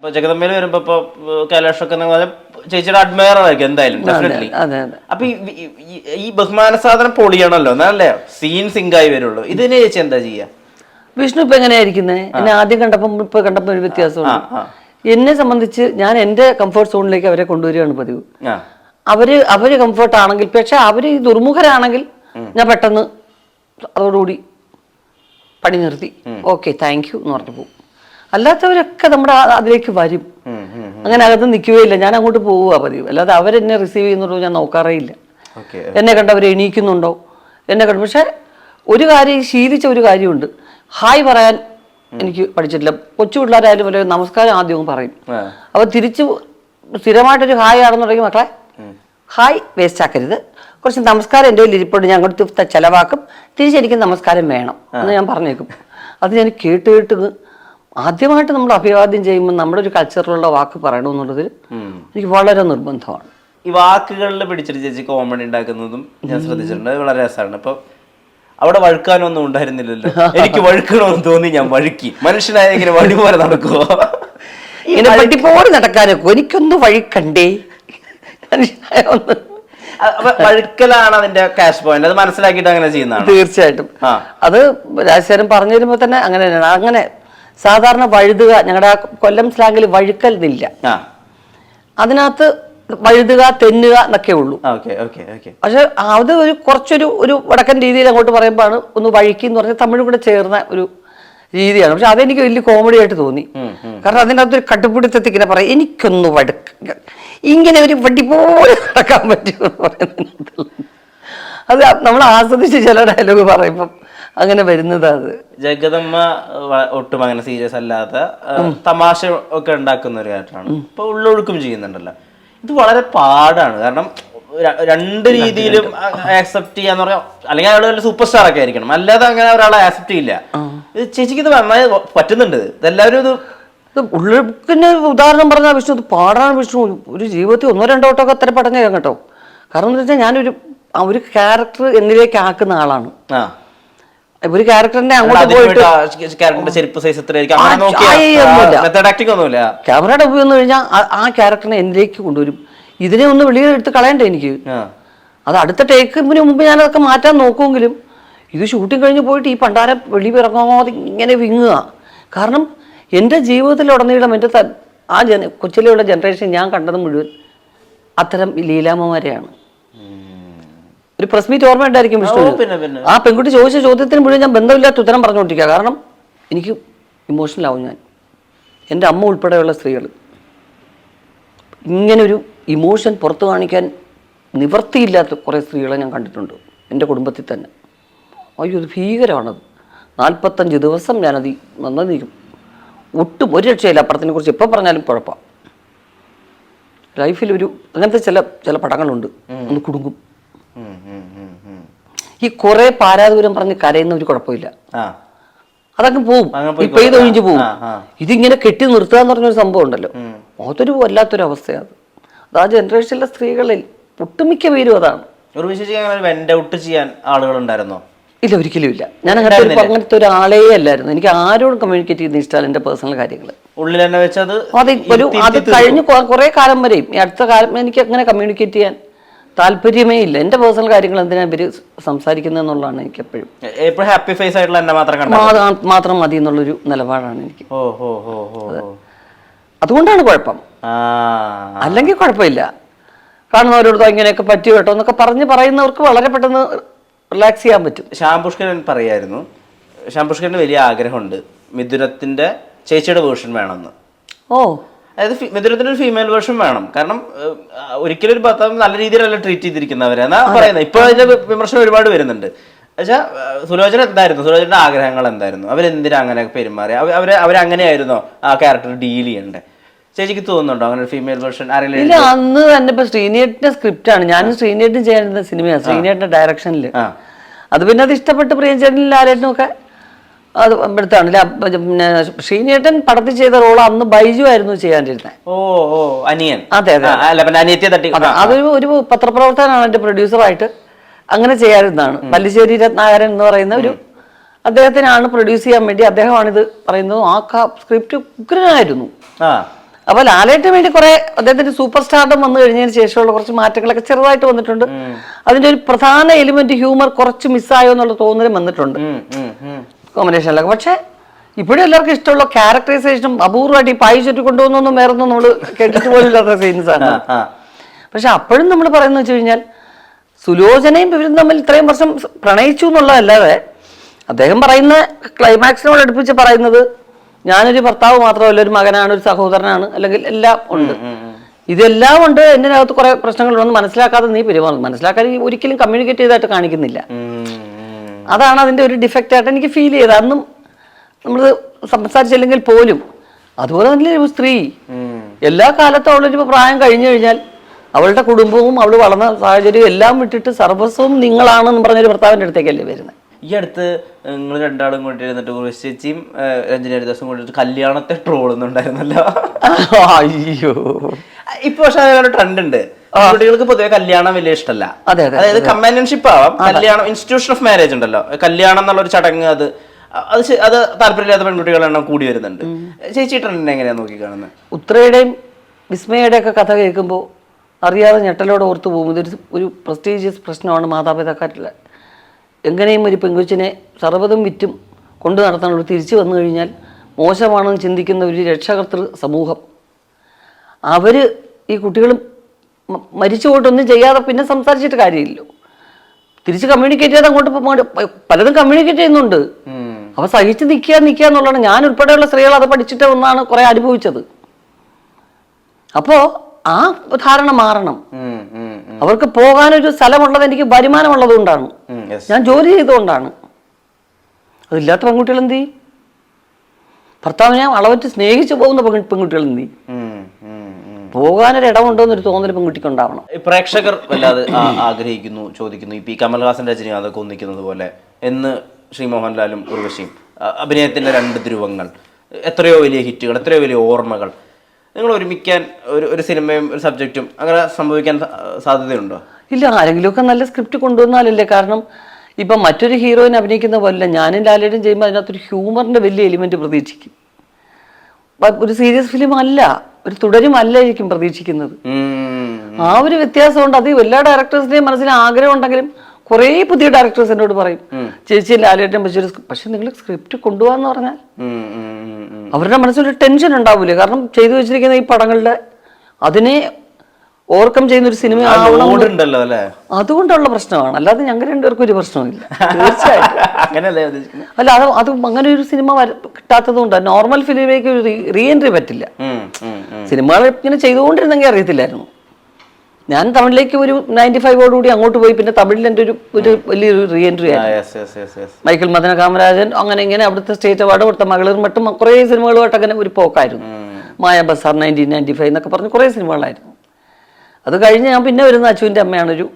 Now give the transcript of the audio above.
ഇപ്പൊ ജഗദമ്മയിൽ വരുമ്പോ ഇപ്പൊ കൈലാഷൊക്കെ ചേച്ചിയുടെ അഡ്മയർ ആയിരിക്കും എന്തായാലും ഡെഫിനറ്റ്ലി. അപ്പൊ ഈ ബഹുമാന സാധനം പൊളിയണല്ലോ എന്നല്ലേ സീൻ സിങ്കായി വരുള്ളൂ. ഇതിനെ ചേച്ചി എന്താ ചെയ്യാ? വിഷ്ണു ഇപ്പൊ എങ്ങനെയായിരിക്കുന്നത്? എന്നെ ആദ്യം കണ്ടപ്പോൾ ഇപ്പൊ കണ്ടപ്പോൾ ഒരു വ്യത്യാസമുണ്ട്. എന്നെ സംബന്ധിച്ച് ഞാൻ എന്റെ കംഫർട്ട് സോണിലേക്ക് അവരെ കൊണ്ടുവരികയാണ് പതിവ്. അവര് കംഫർട്ട് ആണെങ്കിൽ, പക്ഷെ അവര് ഈ ദുർമുഖരാണെങ്കിൽ ഞാൻ പെട്ടെന്ന് അതോടുകൂടി പണി നിർത്തി ഓക്കെ താങ്ക് യു എന്ന് പറഞ്ഞു പോകും. അല്ലാത്തവരൊക്കെ നമ്മുടെ അതിലേക്ക് വരും, അങ്ങനെ അകത്ത് നിൽക്കുകയില്ല. ഞാൻ അങ്ങോട്ട് പോവുക പതിവ്. അല്ലാതെ അവരെന്നെ റിസീവ് ചെയ്യുന്നുണ്ടോ ഞാൻ നോക്കാറേ ഇല്ല. എന്നെ കണ്ടവർ എണീക്കുന്നുണ്ടോ എന്നെ കണ്ടു. പക്ഷെ ഒരു കാര്യം ശീലിച്ച ഒരു കാര്യമുണ്ട്, ഹായ് പറയാൻ എനിക്ക് പഠിച്ചിട്ടില്ല. കൊച്ചു പിള്ളേരായാലും വല്ല നമസ്കാരം ആദ്യവും പറയും. അപ്പൊ തിരിച്ചു സ്ഥിരമായിട്ടൊരു ഹായ് ആണെന്നുണ്ടെങ്കിൽ മക്കളെ ഹായ് വേസ്റ്റ് ആക്കരുത്, കുറച്ച് നമസ്കാരം എൻ്റെ കയ്യിൽ ഇരിപ്പുണ്ട്, ഞാൻ അങ്ങോട്ട് ചിലവാക്കും, തിരിച്ചെനിക്ക് നമസ്കാരം വേണം എന്ന് ഞാൻ പറഞ്ഞേക്കും. അത് ഞാൻ കേട്ട് ആദ്യമായിട്ട് നമ്മൾ അഭിവാദ്യം ചെയ്യുമ്പോൾ നമ്മുടെ ഒരു കൾച്ചറിലുള്ള വാക്ക് പറയണമെന്നുള്ളത് എനിക്ക് വളരെ നിർബന്ധമാണ്. ഈ വാക്കുകളിൽ പിടിച്ചിട്ട് ചേച്ചി കോമഡി ഉണ്ടാക്കുന്നതും ഞാൻ ശ്രദ്ധിച്ചിട്ടുണ്ട്, വളരെ രസമാണ്. ഇപ്പൊ അവിടെ വഴുക്കാനൊന്നും ഉണ്ടായിരുന്നില്ലല്ലോ, എനിക്ക് വഴുക്കണമെന്ന് തോന്നി ഞാൻ വഴുക്കി. മനുഷ്യനായ ഇങ്ങനെ വഴി പോലെ നടക്കുവോ? ഇങ്ങനെ വഴിപോലെ നടക്കാനൊക്കെ എനിക്കൊന്ന് വഴിക്കണ്ടേ? വഴുക്കലാണ് അതിന്റെ ക്യാഷ് പോയിന്റ്. അത് മനസ്സിലാക്കിയിട്ട് അങ്ങനെ ചെയ്യുന്നതാണ്. തീർച്ചയായിട്ടും അത് രാജശേഖരൻ പറഞ്ഞു തരുമ്പോ തന്നെ അങ്ങനെ തന്നെയാണ്. അങ്ങനെ സാധാരണ വഴുതുക, ഞങ്ങളുടെ കൊല്ലം സ്ലാങ്ങിൽ വഴുക്കൽ എന്നില്ല, അതിനകത്ത് വഴുതുക തെന്നുക എന്നൊക്കെ ഉള്ളൂ. പക്ഷെ അത് ഒരു കുറച്ചൊരു വടക്കൻ രീതിയിൽ അങ്ങോട്ട് പറയുമ്പോഴാണ് ഒന്ന് വഴുക്കി എന്ന് പറഞ്ഞാൽ തമിഴും കൂടെ ചേർന്ന ഒരു രീതിയാണ്. പക്ഷെ അതെനിക്ക് വലിയ കോമഡി ആയിട്ട് തോന്നി. കാരണം അതിനകത്തൊരു കട്ടുപിടുത്തത്തിൽ ഇങ്ങനെ പറയാം എനിക്കൊന്ന് വടുക്ക, ഇങ്ങനെ ഒരു വടി പോലെ നടക്കാൻ പറ്റുമെന്ന് പറയുന്നത്. അത് നമ്മൾ ആസ്വദിച്ച് ചില ഡയലോഗ് പറയുമ്പം അങ്ങനെ വരുന്നത്. അത് ജഗദമ്മ ഒട്ടും അങ്ങനെ സീരിയസ് അല്ലാത്ത തമാശ ഒക്കെ ഉണ്ടാക്കുന്ന ഒരു ക്യാരക്ടറാണ്. ഇപ്പൊ ഉള്ളൊഴുക്കും ചെയ്യുന്നുണ്ടല്ലോ. ഇത് വളരെ പാടാണ്, കാരണം രണ്ട് രീതിയിലും ആക്സെപ്റ്റ് ചെയ്യാന്ന് പറയാം. അല്ലെങ്കിൽ അയാൾ സൂപ്പർ സ്റ്റാർ ഒക്കെ ആയിരിക്കണം, അല്ലാതെ അങ്ങനെ ഒരാളെ ആക്സെപ്റ്റ് ചെയ്യില്ല. ഇത് ചേച്ചിക്ക് ഇത് നന്നായി പറ്റുന്നുണ്ട്. ഇതെല്ലാവരും ഇത് ഉള്ളൊഴുക്കിന് ഉദാഹരണം പറഞ്ഞാൽ വിഷ്ണു ഇത് പാടാണ്. വിഷ്ണു ഒരു ജീവിതത്തിൽ 1-2 വട്ടമൊക്കെ അത്ര പടഞ്ഞ കേട്ടോ. കാരണം എന്താ വെച്ചാൽ ഞാനൊരു ഒരു ക്യാരക്ടർ എന്നിലേക്ക് ആക്കുന്ന ആളാണ്. ഒരു ക്യാരക്ടറിന്റെ അങ്ങോട്ട് പോയിട്ട് ക്യാമറയുടെ ഉപയോഗം എന്ന് കഴിഞ്ഞാൽ ആ ക്യാരക്ടറിനെ എന്നിലേക്ക് കൊണ്ടുവരും. ഇതിനെ ഒന്ന് വെളിയിലെടുത്ത് കളയണ്ടേ എനിക്ക്? അത് അടുത്ത ടേക്കിന് മുമ്പ് ഞാനതൊക്കെ മാറ്റാൻ നോക്കുമെങ്കിലും ഇത് ഷൂട്ടിങ് കഴിഞ്ഞ് പോയിട്ട് ഈ പണ്ടാരം വെളി ഇറങ്ങാതെ ഇങ്ങനെ വിങ്ങുക. കാരണം എൻ്റെ ജീവിതത്തിലുടനീളം എൻ്റെ കൊച്ചിലെയുള്ള ജനറേഷൻ ഞാൻ കണ്ടത് മുഴുവൻ അത്തരം ലീലാമ്മമാരെയാണ്. ഒരു പ്രസ് മീറ്റ് ഓർമ്മ ഉണ്ടായിരിക്കും വിഷ്ണു. ആ പെൺകുട്ടി ചോദിച്ച ചോദ്യത്തിന് മുഴുവൻ ഞാൻ ബന്ധമില്ലാത്ത ഉത്തരം പറഞ്ഞുകൊണ്ടിരിക്കുക. കാരണം എനിക്ക് ഇമോഷണൽ ആവും ഞാൻ. എൻ്റെ അമ്മ ഉൾപ്പെടെയുള്ള സ്ത്രീകൾ ഇങ്ങനൊരു ഇമോഷൻ പുറത്തു കാണിക്കാൻ നിവൃത്തിയില്ലാത്ത കുറേ സ്ത്രീകളെ ഞാൻ കണ്ടിട്ടുണ്ട് എൻ്റെ കുടുംബത്തിൽ തന്നെ. അയ്യോ ഇത് ഭീകരമാണത്. 45 ദിവസം ഞാനത് നന്നിരിക്കും, ഒട്ടും ഒരു രക്ഷയില്ല. അപ്പുറത്തിനെ കുറിച്ച് എപ്പോൾ പറഞ്ഞാലും കുഴപ്പമാണ്. ലൈഫിൽ അങ്ങനത്തെ ചില പടങ്ങളുണ്ട്, ഒന്ന് കുടുങ്ങും. ഈ കുറെ പാരാദൂരം പറഞ്ഞ് കരയുന്ന ഒരു കുഴപ്പമില്ല, അതങ്ങ് പോവും, ഇപ്പൊ ഇത് ഒഴിഞ്ഞു പോവും. ഇതിങ്ങനെ കെട്ടി നിർത്തുക എന്ന് പറഞ്ഞൊരു സംഭവം ഉണ്ടല്ലോ, അതൊരു വല്ലാത്തൊരു അവസ്ഥയാണ്. അത് ആ ജനറേഷനിലെ സ്ത്രീകളിൽ ഒട്ടുമിക്ക പേരും അതാണ്. ചെയ്യാൻ ആളുകളുണ്ടായിരുന്നോ? ഇല്ല, ഒരിക്കലും ഇല്ല. ഞാൻ അങ്ങനത്തെ ഒരാളേ അല്ലായിരുന്നു. എനിക്ക് ആരോടും കമ്മ്യൂണിക്കേറ്റ് ചെയ്യുന്ന ഇഷ്ടമല്ല എൻ്റെ പേഴ്സണൽ കാര്യങ്ങൾ. ഉള്ളിൽ തന്നെ വെച്ചത് അത് കഴിഞ്ഞ് കുറെ കാലം വരെയും ഈ അടുത്ത കാലം എനിക്ക് അങ്ങനെ കമ്മ്യൂണിക്കേറ്റ് ചെയ്യാൻ താല്പര്യമേ ഇല്ല. എൻ്റെ പേഴ്സണൽ കാര്യങ്ങൾ എന്തിനാ ഇവര് സംസാരിക്കുന്നത് എന്നുള്ളതാണ് എനിക്ക് എപ്പോഴും ഹാപ്പി ഫേസ് ആയിട്ടുള്ള എന്നെ മാത്രം മതി എന്നുള്ളൊരു നിലപാടാണ് എനിക്ക്. അതുകൊണ്ടാണ് കുഴപ്പം, അല്ലെങ്കിൽ കുഴപ്പമില്ല. കാണുന്നവരോട് ഇങ്ങനെയൊക്കെ പറ്റി കേട്ടോ എന്നൊക്കെ പറയുന്നവർക്ക് വളരെ പെട്ടെന്ന് റിലാക്സ് ചെയ്യാൻ പറ്റും. ശ്യാം പുഷ്കരൻ പറയായിരുന്നു, ശ്യാം പുഷ്കരന് വലിയ ആഗ്രഹമുണ്ട് മിഥുനത്തിന്റെ ചേച്ചിയുടെ വേർഷൻ വേണമെന്ന്. അതായത് മിഥുനത്തിന് ഒരു ഫീമെയിൽ വേർഷൻ വേണം. കാരണം ഒരിക്കലും ഒരു ഭർത്താവ് നല്ല രീതിയിലല്ല ട്രീറ്റ് ചെയ്തിരിക്കുന്നവരെന്നാ പറയുന്നത്. ഇപ്പൊ അതിന്റെ വിമർശനം ഒരുപാട് വരുന്നുണ്ട്. പക്ഷേ സുലോചന എന്തായിരുന്നു, സുലോചനയുടെ ആഗ്രഹങ്ങൾ എന്തായിരുന്നു, അവരെന്തിനാ അങ്ങനെ പെരുമാറി, അവരങ്ങനെയായിരുന്നോ ആ ക്യാരക്ടർ ഡീൽ ചെയ്യണ്ടേ? ചേച്ചിക്ക് തോന്നുന്നുണ്ടോ അങ്ങനെ ഒരു ഫീമെയിൽ വേർഷൻ ആരെങ്കിലും? ഇല്ല, അന്ന് തന്നെ ഇപ്പൊ ശ്രീനേട്ടിന്റെ സ്ക്രിപ്റ്റ് ആണ്, ഞാനും ശ്രീനേട്ടും ചെയ്യാനിരുന്ന സിനിമയാണ്, ശ്രീനേട്ടിന്റെ ഡയറക്ഷനിൽ. അത് പിന്നെ അത് ഇഷ്ടപ്പെട്ട് പ്രിയചേട്ടനും ലാലേട്ടനും ഒക്കെ അത് എടുത്താണ്. പിന്നെ ശ്രീനേട്ടൻ പടത്തിൽ ചെയ്ത റോൾ അന്ന് ബൈജു ആയിരുന്നു ചെയ്യാനിരുന്നത്. അതെ അതെ, അതൊരു പത്രപ്രവർത്തകനാണ് എൻ്റെ പ്രൊഡ്യൂസറായിട്ട് അങ്ങനെ ചെയ്യാതിരുന്നതാണ്. പല്ലിശ്ശേരി രത്നാകരൻ എന്ന് പറയുന്ന ഒരു അദ്ദേഹത്തിനാണ് പ്രൊഡ്യൂസ് ചെയ്യാൻ വേണ്ടി അദ്ദേഹമാണിത് പറയുന്നത്. ആ സ്ക്രിപ്റ്റ് ഉഗ്രനായിരുന്നു. അപ്പൊ ലാലേട്ടന് വേണ്ടി കുറെ അദ്ദേഹത്തിന്റെ സൂപ്പർ സ്റ്റാർഡം വന്നു കഴിഞ്ഞതിന് ശേഷമുള്ള കുറച്ച് മാറ്റങ്ങളൊക്കെ ചെറുതായിട്ട് വന്നിട്ടുണ്ട്. അതിന്റെ ഒരു പ്രധാന എലിമെന്റ് ഹ്യൂമർ കുറച്ച് മിസ്സായോ എന്നുള്ള തോന്നലും വന്നിട്ടുണ്ട് കോമ്പിനേഷനിലൊക്കെ. പക്ഷെ ഇപ്പോഴും എല്ലാവർക്കും ഇഷ്ടമുള്ള ക്യാരക്ടറൈസേഷനും അപൂർവമായിട്ട് ഈ പായി ചുറ്റി കൊണ്ടുപോകുന്നൊന്നും വേറൊന്നും നമ്മൾ കേട്ടിട്ട് പോലും ഇല്ലാത്ത സീൻസാണ്. പക്ഷെ അപ്പോഴും നമ്മൾ പറയുന്നത് വെച്ച് കഴിഞ്ഞാൽ സുലോചനയും ഇവരും തമ്മിൽ ഇത്രയും വർഷം പ്രണയിച്ചു എന്നുള്ളതല്ലാതെ അദ്ദേഹം പറയുന്ന ക്ലൈമാക്സിനോട് അടുപ്പിച്ച് പറയുന്നത് ഞാനൊരു ഭർത്താവ് മാത്രമല്ല, ഒരു മകനാണ്, ഒരു സഹോദരനാണ്, അല്ലെങ്കിൽ എല്ലാം ഉണ്ട്. ഇതെല്ലാം ഉണ്ട്, എൻ്റെ അകത്ത് കുറെ പ്രശ്നങ്ങളുണ്ടെന്ന് മനസ്സിലാക്കാതെ നീ പെരുമാറുന്നു. മനസ്സിലാക്കാൻ ഒരിക്കലും കമ്മ്യൂണിക്കേറ്റ് ചെയ്തായിട്ട് കാണിക്കുന്നില്ല. അതാണ് അതിന്റെ ഒരു ഡിഫക്റ്റ് ആയിട്ട് എനിക്ക് ഫീൽ ചെയ്തത്. അന്നും നമ്മൾ സംസാരിച്ചില്ലെങ്കിൽ പോലും അതുപോലെ തന്നെ ഒരു സ്ത്രീ എല്ലാ കാലത്തും അവളൊരു പ്രായം കഴിഞ്ഞു കഴിഞ്ഞാൽ അവളുടെ കുടുംബവും അവൾ വളർന്ന സാഹചര്യവും എല്ലാം വിട്ടിട്ട് സർവസ്വവും നിങ്ങളാണെന്ന് പറഞ്ഞൊരു ഭർത്താവിൻ്റെ അടുത്തേക്കല്ലേ വരുന്നത്. ഈ അടുത്ത് നിങ്ങൾ രണ്ടാളും കൊണ്ടിരുന്നിട്ട് ചേച്ചിയും രഞ്ജനി ഹരിദാസും കൊണ്ടിട്ട് കല്യാണത്തെ ട്രോളുന്നുണ്ടായിരുന്നല്ലോ. അയ്യോ, ഇപ്പൊ പക്ഷെ അതൊരു ട്രെൻഡ് ഉണ്ട്. കുട്ടികൾക്ക് പൊതുവെ കല്യാണം വലിയ ഇഷ്ടമല്ല. അതായത് കമ്പാനിയൻഷിപ്പ് ആവാം, കല്യാണം ഇൻസ്റ്റിറ്റ്യൂഷൻ ഓഫ് മാരേജ് ഉണ്ടല്ലോ, കല്യാണം എന്നുള്ളൊരു ചടങ്ങ്, അത് താല്പര്യമില്ലാത്ത പെൺകുട്ടികളെണ്ണം കൂടി വരുന്നുണ്ട്. ചേച്ചി ട്രെൻഡിനെ എങ്ങനെയാ നോക്കി കാണുന്നത്? ഉത്രയുടെയും വിസ്മയുടെയും ഒക്കെ കഥ കേൾക്കുമ്പോൾ അറിയാതെ ഞെട്ടലോടെ ഓർത്തു പോകും. ഇതൊരു ഒരു പ്രസ്റ്റീജിയസ് പ്രശ്നമാണ് മാതാപിതാക്കളുടെ. എങ്ങനെയും ഒരു പെൺകൊച്ചിനെ സർവ്വതും വിറ്റും കൊണ്ടു നടത്താനുള്ള തിരിച്ചു വന്നു കഴിഞ്ഞാൽ മോശമാണെന്ന് ചിന്തിക്കുന്ന ഒരു രക്ഷകർത്തൃ സമൂഹം. അവർ ഈ കുട്ടികളും മരിച്ചു പോയിട്ടൊന്നും ചെയ്യാതെ പിന്നെ സംസാരിച്ചിട്ട് കാര്യമില്ലല്ലോ. തിരിച്ച് കമ്മ്യൂണിക്കേറ്റ് ചെയ്ത് അങ്ങോട്ട് പലതും കമ്മ്യൂണിക്കേറ്റ് ചെയ്യുന്നുണ്ട്. അവ സഹിച്ച് നിൽക്കുക എന്നുള്ളതാണ്. ഞാൻ ഉൾപ്പെടെയുള്ള സ്ത്രീകൾ അത് പഠിച്ചിട്ട് ഒന്നാണ് കുറെ അനുഭവിച്ചത്. അപ്പോ ആ ധാരണ മാറണം. അവർക്ക് പോകാനൊരു സ്ഥലമുള്ളത് എനിക്ക് വരുമാനമുള്ളത് കൊണ്ടാണ്, ഞാൻ ജോലി ചെയ്തുകൊണ്ടാണ്. അതില്ലാത്ത പെൺകുട്ടികൾ എന്ത് ചെയ്യും? ഭർത്താവിനെ അളവറ്റ് സ്നേഹിച്ചു പോകുന്ന പെൺകുട്ടികൾ എന്ത് ചെയ്യും? പോകാനൊരു ഇടമുണ്ടോ എന്നൊരു തോന്നൽ പെൺകുട്ടിക്ക് ഉണ്ടാവണം. പ്രേക്ഷകർ വല്ലാതെ ആഗ്രഹിക്കുന്നു, ചോദിക്കുന്നു. ഇപ്പൊ ഈ കമൽഹാസൻ രജനീകാന്തൊക്കെ ഒന്നിക്കുന്നത് പോലെ എന്ന് ശ്രീ മോഹൻലാലും ഉർവശിയും അഭിനയത്തിന്റെ 2 ധ്രുവങ്ങൾ, എത്രയോ വലിയ ഹിറ്റുകൾ, എത്രയോ വലിയ ഓർമ്മകൾ. നിങ്ങൾ ഒരുമിക്കാൻ ഒരു സിനിമയും ഒരു സബ്ജക്റ്റും അങ്ങനെ സംഭവിക്കാൻ സാധ്യതയുണ്ടോ? ഇല്ല, ആരെങ്കിലുമൊക്കെ നല്ല സ്ക്രിപ്റ്റ് കൊണ്ടുവന്നാലല്ലേ. കാരണം ഇപ്പം മറ്റൊരു ഹീറോയിനെ അഭിനയിക്കുന്ന പോലല്ല, ഞാനും ലാലേട്ടും ചെയ്യുമ്പോൾ അതിനകത്തൊരു ഹ്യൂമറിന്റെ വലിയ എലിമെന്റ് പ്രതീക്ഷിക്കും. ഒരു സീരിയസ് ഫിലിം അല്ല, ഒരു തുടരുമല്ലായിരിക്കും പ്രതീക്ഷിക്കുന്നത്. ആ ഒരു വ്യത്യാസം കൊണ്ട് അത് എല്ലാ ഡയറക്ടേഴ്സിന്റെയും മനസ്സിൽ ആഗ്രഹം ഉണ്ടെങ്കിലും കുറേ പുതിയ ഡയറക്ടേഴ്സ് എന്നോട് പറയും, ചേച്ചി ലാലേട്ടൻ പക്ഷെ നിങ്ങൾ സ്ക്രിപ്റ്റ് കൊണ്ടുപോകാന്ന് പറഞ്ഞാൽ അവരുടെ മനസ്സിലൊരു ടെൻഷൻ ഉണ്ടാവൂലേ. കാരണം ചെയ്തു വെച്ചിരിക്കുന്ന ഈ പടങ്ങളുടെ അതിനെ ഓവർകം ചെയ്യുന്ന ഒരു സിനിമ അതുകൊണ്ടുള്ള പ്രശ്നമാണ്. അല്ലാതെ ഞങ്ങൾ രണ്ടുപേർക്കും ഒരു പ്രശ്നമില്ല. തീർച്ചയായിട്ടും അല്ല, അത് അങ്ങനെ ഒരു സിനിമ കിട്ടാത്തത് കൊണ്ടാണ്. നോർമൽ ഫിലിമിലേക്ക് ഒരു റീ എൻട്രി പറ്റില്ല. സിനിമകൾ ഇങ്ങനെ ചെയ്തുകൊണ്ടിരുന്നെങ്കിൽ അറിയത്തില്ലായിരുന്നു. ഞാൻ തമിഴിലേക്ക് ഒരു 95ഓടുകൂടി അങ്ങോട്ട് പോയി. പിന്നെ തമിഴിൽ എൻ്റെ ഒരു വലിയൊരു റീ എൻട്രി ആയിരുന്നു. മൈക്കിൾ മദന കാമരാജൻ, അങ്ങനെ ഇങ്ങനെ അവിടുത്തെ സ്റ്റേറ്റ് അവാർഡ്, അവിടുത്തെ മകളിർ മറ്റും കുറേ സിനിമകളുമായിട്ട് അങ്ങനെ ഒരു പോക്കായിരുന്നു. മായ ബസാർ 1995 എന്നൊക്കെ പറഞ്ഞ് കുറേ സിനിമകളായിരുന്നു. അത് കഴിഞ്ഞ് ഞാൻ പിന്നെ വരുന്ന അച്ചുവിൻ്റെ അമ്മയാണൊരു